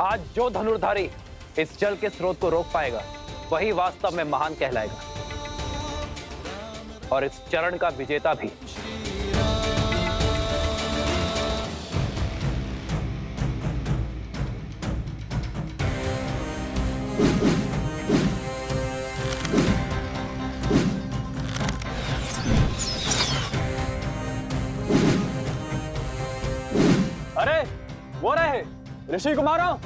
आज जो धनुर्धारी इस जल के स्रोत को रोक पाएगा वही वास्तव में महान कहलाएगा और इस चरण का विजेता भी। अरे वो रहे ऋषि कुमारों।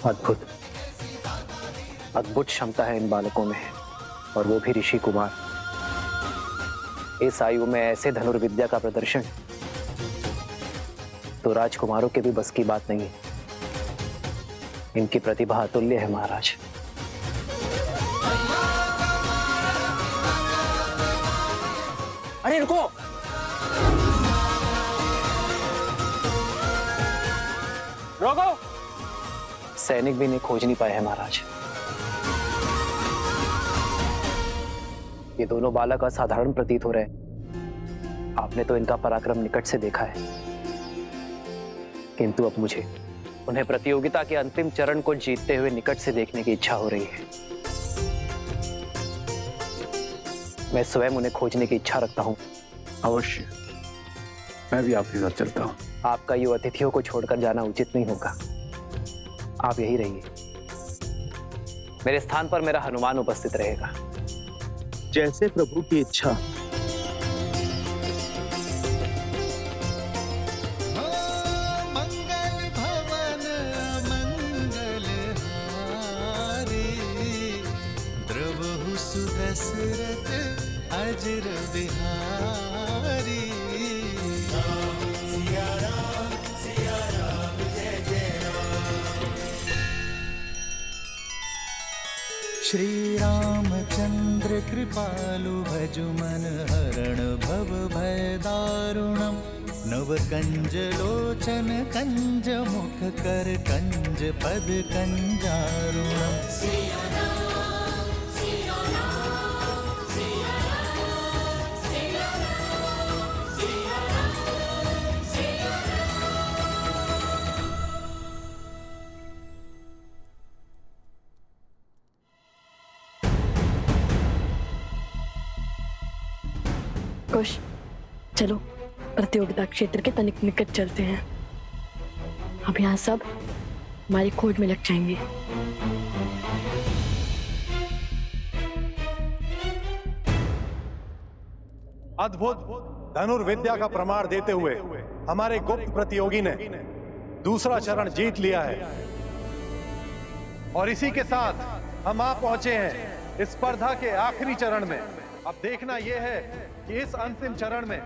अद्भुत अद्भुत क्षमता है इन बालकों में, और वो भी ऋषि कुमार। इस आयु में ऐसे धनुर्विद्या का प्रदर्शन तो राजकुमारों के भी बस की बात नहीं है। इनकी प्रतिभा अतुल्य है महाराज। अरे रुको, रोको। सैनिक भी इन्हें खोज नहीं पाए हैं महाराज। ये दोनों बालक असाधारण प्रतीत हो रहे हैं। आपने तो इनका पराक्रम निकट से देखा है, किंतु अब मुझे उन्हें प्रतियोगिता के अंतिम चरण को जीतते हुए निकट से देखने की इच्छा हो रही है। मैं स्वयं उन्हें खोजने की इच्छा रखता हूँ। अवश्य, मैं भी आपके साथ चलता हूँ। आपका ये अतिथियों को छोड़कर जाना उचित नहीं होगा। आप यही रहिए। मेरे स्थान पर मेरा हनुमान उपस्थित रहेगा। जैसे प्रभु की इच्छा। मंगल भवन मंगल हारी, द्रवहु सुदशरथ अजर बिहारी। सिया राम जय जय राम। श्री रामचंद्र कृपालु भजु मन हरण भव भय दारुणम। नव कंज लोचन कंज मुख कर कंज पद कंजारुणम। सिया राम सिया राम सिया राम सिया राम सिया राम सिया राम। कुश, चलो प्रतियोगिता क्षेत्र के तनिक निकट चलते हैं। अब यहाँ सब हमारी खोज में लग जाएंगे। अद्भुत धनुर्विद्या का प्रमाण देते हुए हमारे गुप्त प्रतियोगी ने दूसरा चरण जीत लिया है, और इसी के साथ हम आ पहुंचे हैं इस स्पर्धा के आखिरी चरण में। अब देखना यह है कि इस अंतिम चरण में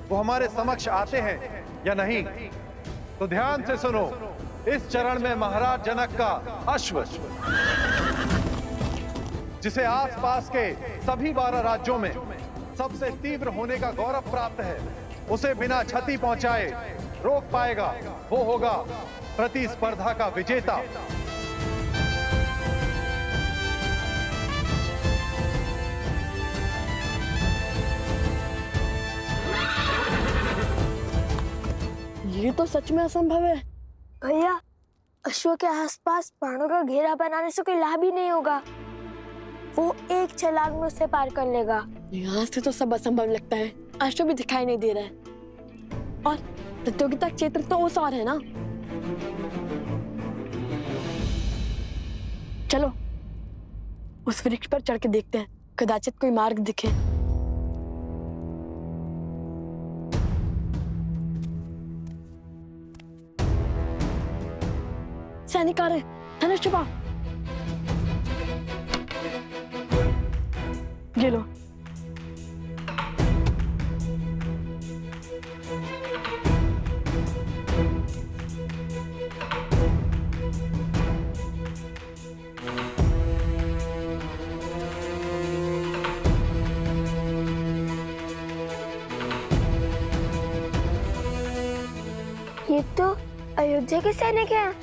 वो हमारे समक्ष आते हैं या नहीं। तो ध्यान से सुनो, इस चरण में महाराज जनक का अश्व, जिसे आसपास के सभी 12 राज्यों में सबसे तीव्र होने का गौरव प्राप्त है, उसे बिना क्षति पहुंचाए रोक पाएगा वो होगा प्रतिस्पर्धा का विजेता। ये तो सच में असंभव है। भैया, अश्व के आसपास बाणों का घेरा बनाने से कोई लाभ ही नहीं होगा। वो एक छलांग में उसे पार कर लेगा। यहाँ से तो सब असंभव लगता है। अश्व भी दिखाई नहीं दे रहा है और प्रतियोगिता क्षेत्र तो उस और है ना। चलो उस वृक्ष पर चढ़ के देखते हैं, कदाचित कोई मार्ग दिखे। सैनिक आ रहे, धनुष छुपा। ये लो। ये तो अयोध्या के सैनिक हैं।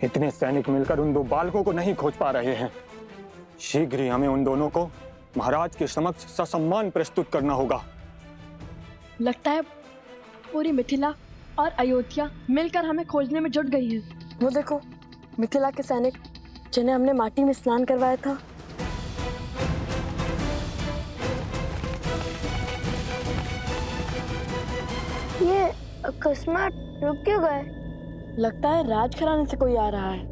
इतने सैनिक मिलकर उन दो बालकों को नहीं खोज पा रहे हैं। शीघ्र ही हमें उन दोनों को महाराज के समक्ष ससम्मान प्रस्तुत करना होगा। लगता है पूरी मिथिला और अयोध्या मिलकर हमें खोजने में जुट गई है। वो देखो, मिथिला के सैनिक जिन्हें हमने माटी में स्नान करवाया था। ये अकस्मात रुक क्यों गए? लगता है राजघराने से कोई आ रहा है।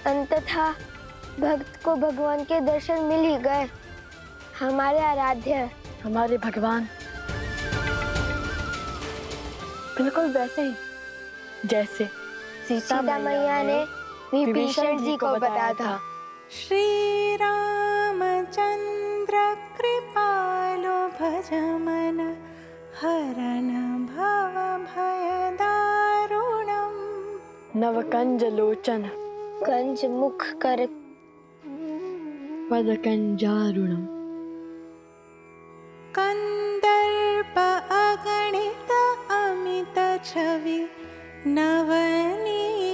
अंततः भक्त को भगवान के दर्शन मिल ही गए। हमारे आराध्य, हमारे भगवान बिल्कुल वैसे ही जैसे सीता मैया ने विभीषण जी को बताया था। श्री रामचंद्र कृपालो भज मन हरन भव भय दारुणम। नवकंज लोचन कंज मुख कर पदकंजारुणम। कंदर्प अगणित अमित छवि नवनील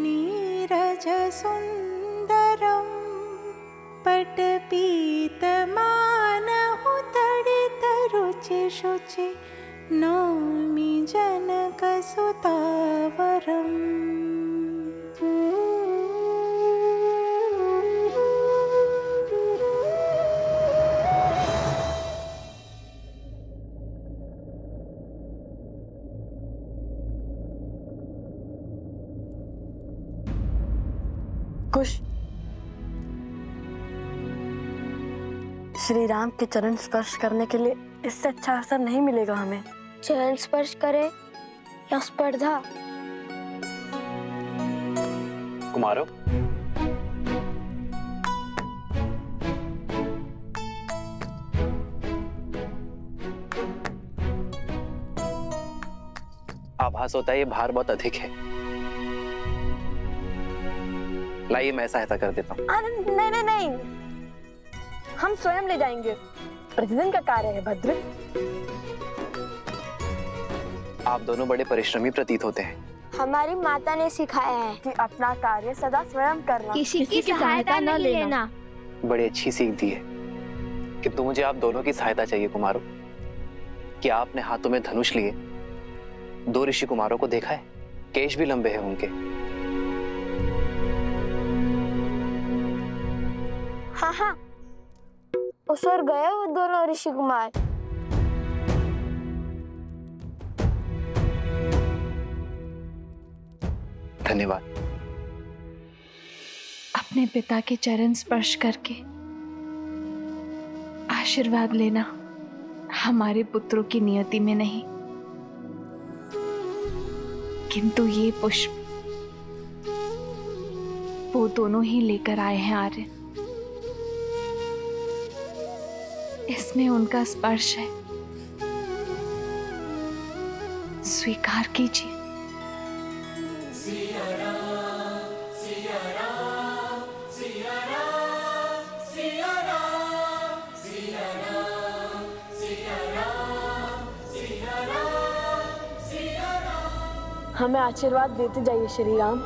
नीरज सुंदरम। पटपीत मानहु तडित रुचि शुचि नौमि जनक सुतावरम। कुश, श्री राम के चरण स्पर्श करने के लिए इससे अच्छा अवसर नहीं मिलेगा हमें। चरण स्पर्श करे या स्पर्धा? कुमारों, आभास होता है ये भार बहुत अधिक है। लाइए मैं सहायता कर देता हूँ। नहीं नहीं नहीं, हम स्वयं ले जाएंगे। प्रतिदिन का कार्य है भद्र। आप दोनों बड़े परिश्रमी प्रतीत होते हैं। हमारी माता ने सिखाया है कि अपना कार्य सदा स्वयं करना, किसी की सहायता न लेना। बड़ी अच्छी सीख दी है। किंतु मुझे आप दोनों की सहायता चाहिए कुमारों। क्या आपने हाथों में धनुष लिए दो ऋषि कुमारों को देखा है? केश भी लंबे हैं उनके। हाँ हाँ, उस ओर गए वो दोनों ऋषि कुमार। धन्यवाद। अपने पिता के चरण स्पर्श करके आशीर्वाद लेना हमारे पुत्रों की नियति में नहीं, किंतु ये पुष्प वो दोनों ही लेकर आए हैं आर्य। इसमें उनका स्पर्श है, स्वीकार कीजिए। हमें आशीर्वाद देते जाइए श्री राम।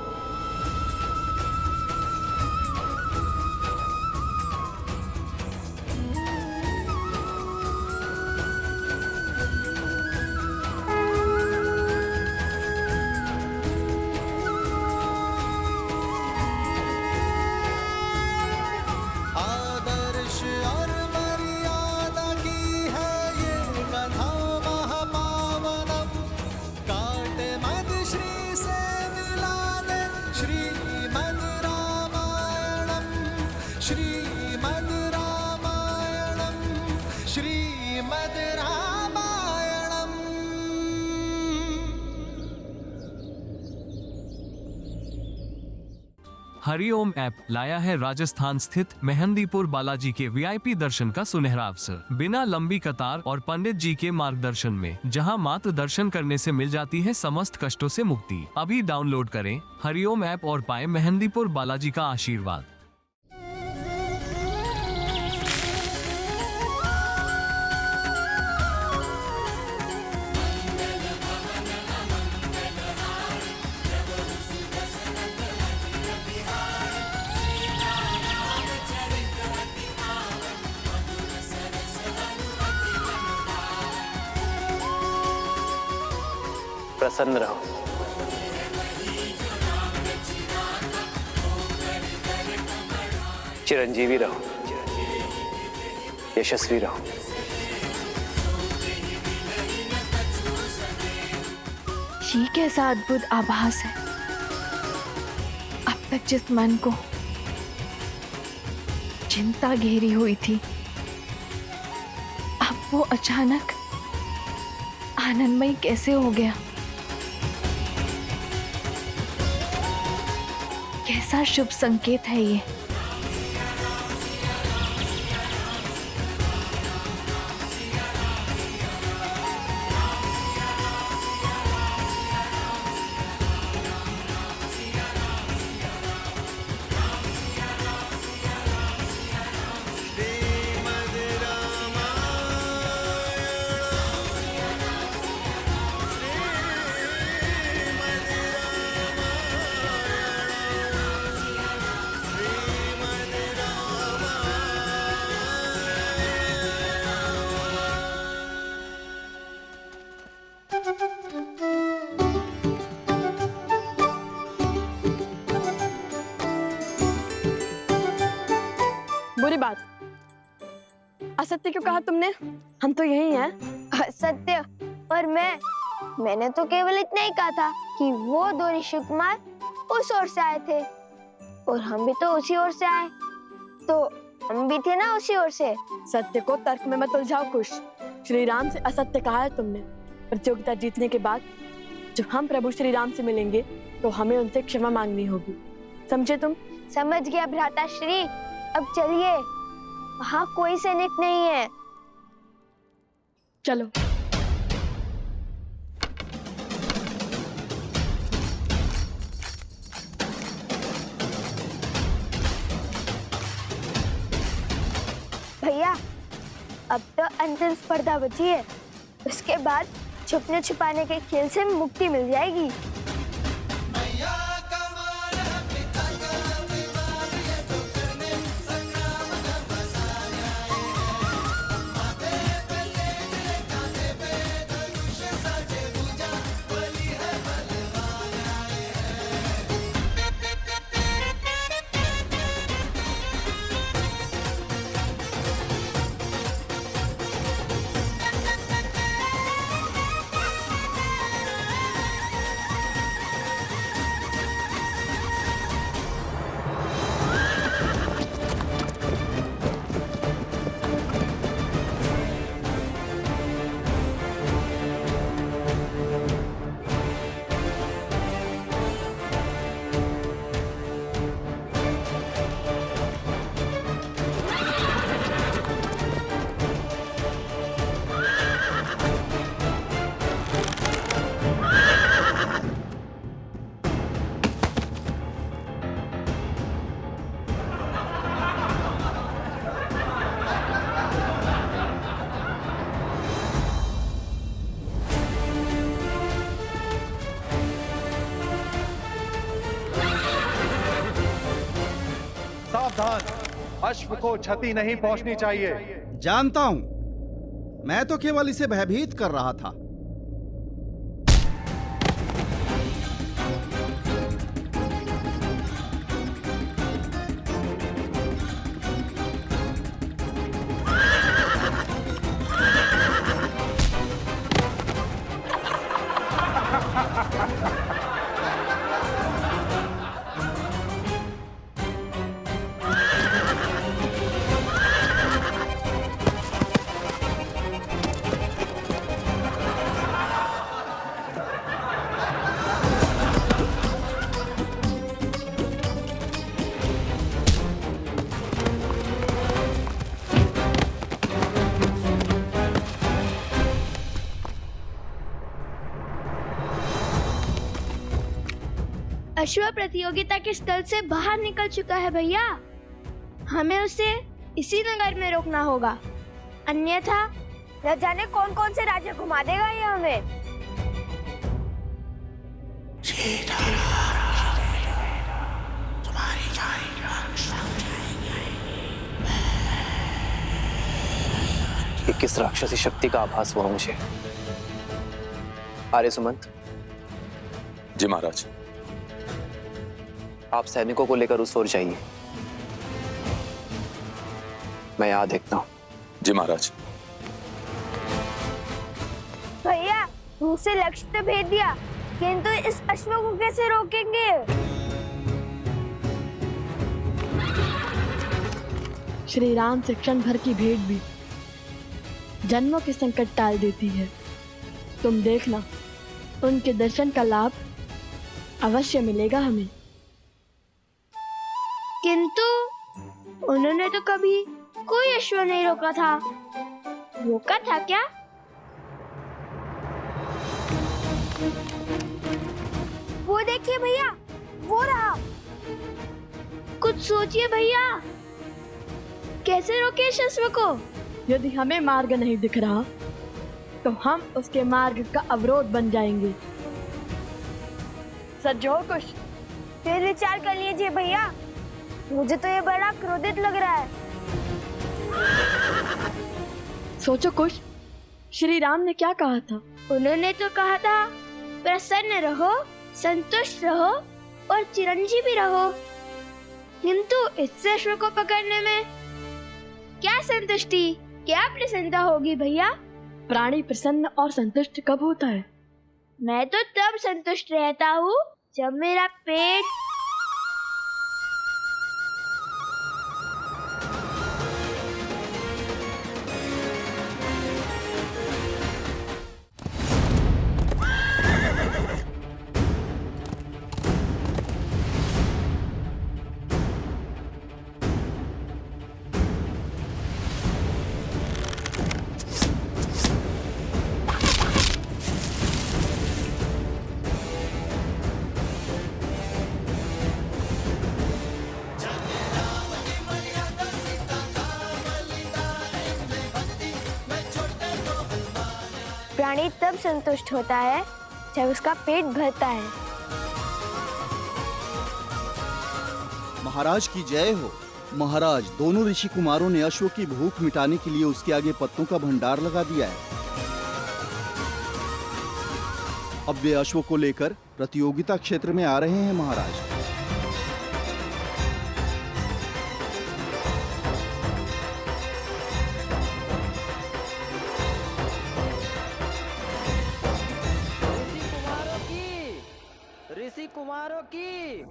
आदर्श और मर्यादा की है ये कथा महापावनम। काटे मद श्री से मिला दे श्रीमद् रामायणम, श्रीमद् रामायणम, श्रीमद् रामायणम। हरिओम ऐप लाया है राजस्थान स्थित मेहंदीपुर बालाजी के वीआईपी दर्शन का सुनहरा अवसर, बिना लंबी कतार और पंडित जी के मार्गदर्शन में, जहां मात्र दर्शन करने से मिल जाती है समस्त कष्टों से मुक्ति। अभी डाउनलोड करें हरिओम ऐप और पाएं मेहंदीपुर बालाजी का आशीर्वाद। प्रसन्न रहो, चिरंजीवी रहो, यशस्वी रहो। ये कैसा अद्भुत आभास है। अब तक जिस मन को चिंता घेरी हुई थी, अब वो अचानक आनंदमय कैसे हो गया। कैसा शुभ संकेत है ये। बुरी बात, असत्य क्यों कहा तुमने? हम तो यही हैं। सत्य और मैंने तो केवल इतना ही कहा था कि वो दो ऋषि कुमार उस ओर से आए थे और हम भी तो उसी ओर से आए, तो हम भी थे ना उसी ओर से। सत्य को तर्क में मत उलझाओ खुश। श्री राम से असत्य कहा है तुमने। प्रतियोगिता जीतने के बाद जब हम प्रभु श्री राम से मिलेंगे तो हमें उनसे क्षमा मांगनी होगी, समझे तुम? समझ गया भ्राता श्री। अब चलिए, वहाँ कोई सैनिक नहीं है। चलो। भैया, अब तो अंतिम स्पर्धा बची है, उसके बाद छुपने छुपाने के खेल से मुक्ति मिल जाएगी। अश्व को क्षति नहीं पहुंचनी चाहिए। जानता हूं, मैं तो केवल इसे भयभीत कर रहा था। अश्व प्रतियोगिता के स्थल से बाहर निकल चुका है भैया। हमें उसे इसी नगर में रोकना होगा, अन्यथा न जाने कौन कौन से राज्य घुमा देगा ये हमें। ये किस राक्षसी शक्ति का आभास हुआ मुझे? आर्य सुमंत। जी महाराज। आप सैनिकों को लेकर उस ओर जाइए, मैं यहां देखता हूं। जी महाराज। भैया उसे लक्ष्य तो भेज दिया, किंतु इस अश्व को कैसे रोकेंगे? श्री राम से क्षण भर की भेंट भी जन्मों के संकट टाल देती है। तुम देखना, उनके दर्शन का लाभ अवश्य मिलेगा हमें। किंतु उन्होंने तो कभी कोई अश्व नहीं रोका था। रोका था क्या? वो देखिए भैया, वो रहा। कुछ सोचिए भैया, कैसे रोके इस अश्व को? यदि हमें मार्ग नहीं दिख रहा तो हम उसके मार्ग का अवरोध बन जाएंगे। सज्जो कुछ फिर विचार कर लीजिए भैया, मुझे तो ये बड़ा क्रोधित लग रहा है। सोचो कुछ, श्री राम ने क्या कहा था? उन्होंने तो कहा था प्रसन्न रहो, संतुष्ट रहो और चिरंजीवी रहो। किंतु इस अश्व को पकड़ने में क्या संतुष्टि, क्या प्रसन्नता होगी भैया? प्राणी प्रसन्न और संतुष्ट कब होता है? मैं तो तब संतुष्ट रहता हूँ जब मेरा पेट प्राणी तब संतुष्ट होता है जब उसका पेट भरता है। महाराज की जय हो। महाराज, दोनों ऋषि कुमारों ने अश्व की भूख मिटाने के लिए उसके आगे पत्तों का भंडार लगा दिया है। अब वे अश्व को लेकर प्रतियोगिता क्षेत्र में आ रहे हैं महाराज। ऋषि कुमारों की।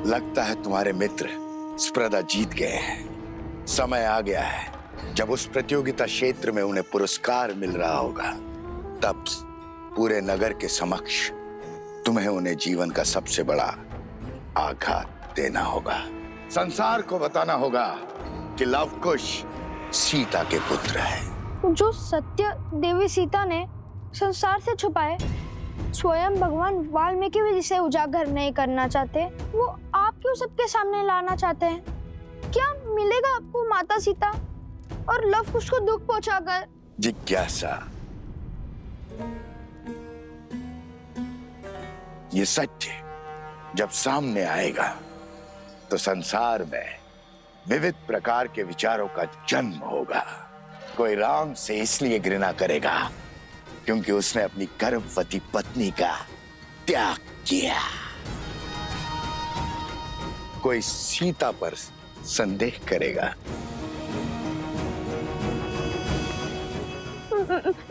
लगता है तुम्हारे मित्र स्पर्धा जीत गए हैं। समय आ गया है जब उस प्रतियोगिता क्षेत्र में उन्हें पुरस्कार मिल रहा होगा। तब पूरे नगर के समक्ष तुम्हें उन्हें जीवन का सबसे बड़ा आघात देना होगा। संसार को बताना होगा कि लवकुश सीता के पुत्र है। जो सत्य देवी सीता ने संसार से छुपाए, स्वयं भगवान वाल्मीकि भी जिसे उजागर नहीं करना चाहते, वो आप क्यों सबके सामने लाना चाहते हैं? क्या मिलेगा आपको माता सीता और लव कुश को दुख पहुंचाकर? जिज्ञासा, ये सत्य जब सामने आएगा तो संसार में विविध प्रकार के विचारों का जन्म होगा। कोई राम से इसलिए घृणा करेगा क्योंकि उसने अपनी गर्भवती पत्नी का त्याग किया। कोई सीता पर संदेह करेगा।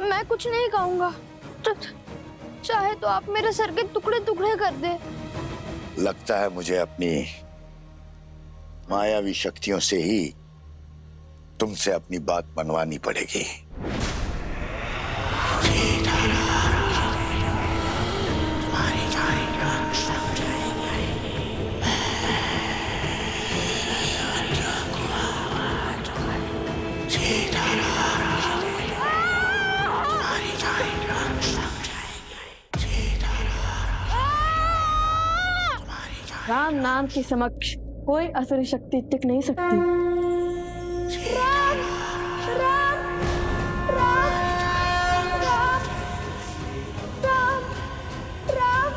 मैं कुछ नहीं कहूंगा। चाहे तो आप मेरे सर के टुकड़े टुकड़े कर दे। लगता है मुझे अपनी मायावी शक्तियों से ही तुमसे अपनी बात मनवानी पड़ेगी। राम नाम के समक्ष कोई असुरी शक्ति टिक नहीं सकती। राम राम राम राम राम राम राम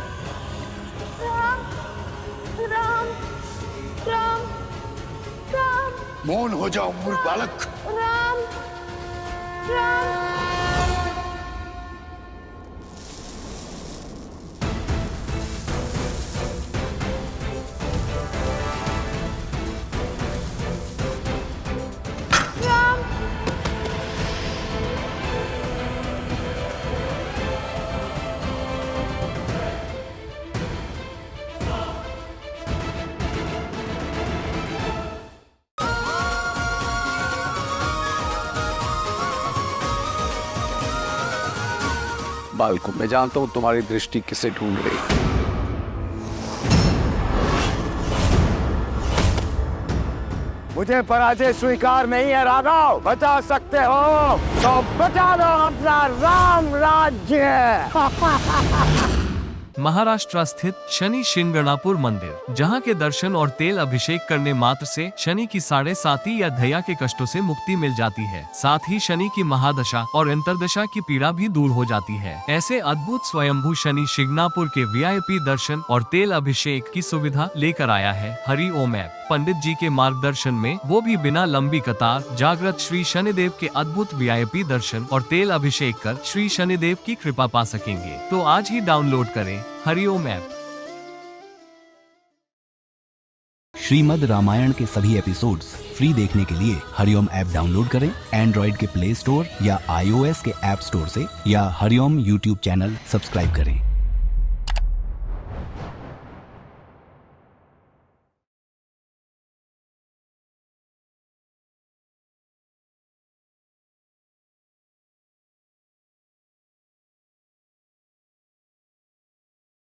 राम राम राम। मौन हो जाओ मूर्ख बालक। राम राम। बालको, मैं जानता हूं तुम्हारी दृष्टि किसे ढूंढ रही है। मुझे पराजय स्वीकार नहीं है राघव। बचा सकते हो तो बचा दो अपना राम राज्य। महाराष्ट्र स्थित शनि शिंगणापुर मंदिर, जहां के दर्शन और तेल अभिषेक करने मात्र से शनि की 7.5 या धैया के कष्टों से मुक्ति मिल जाती है। साथ ही शनि की महादशा और अंतर्दशा की पीड़ा भी दूर हो जाती है। ऐसे अद्भुत स्वयंभू शनि शिंगणापुर के VIP दर्शन और तेल अभिषेक की सुविधा लेकर आया है हरि ओम ऐप। पंडित जी के मार्गदर्शन में, वो भी बिना लंबी कतार, जागृत श्री शनिदेव के अद्भुत VIP दर्शन और तेल अभिषेक कर श्री शनिदेव की कृपा पा सकेंगे। तो आज ही डाउनलोड करें हरिओम ऐप। श्रीमद् रामायण के सभी एपिसोड्स फ्री देखने के लिए हरिओम ऐप डाउनलोड करें एंड्रॉइड के प्ले स्टोर या iOS के ऐप स्टोर से, या हरिओम YouTube चैनल सब्सक्राइब करें।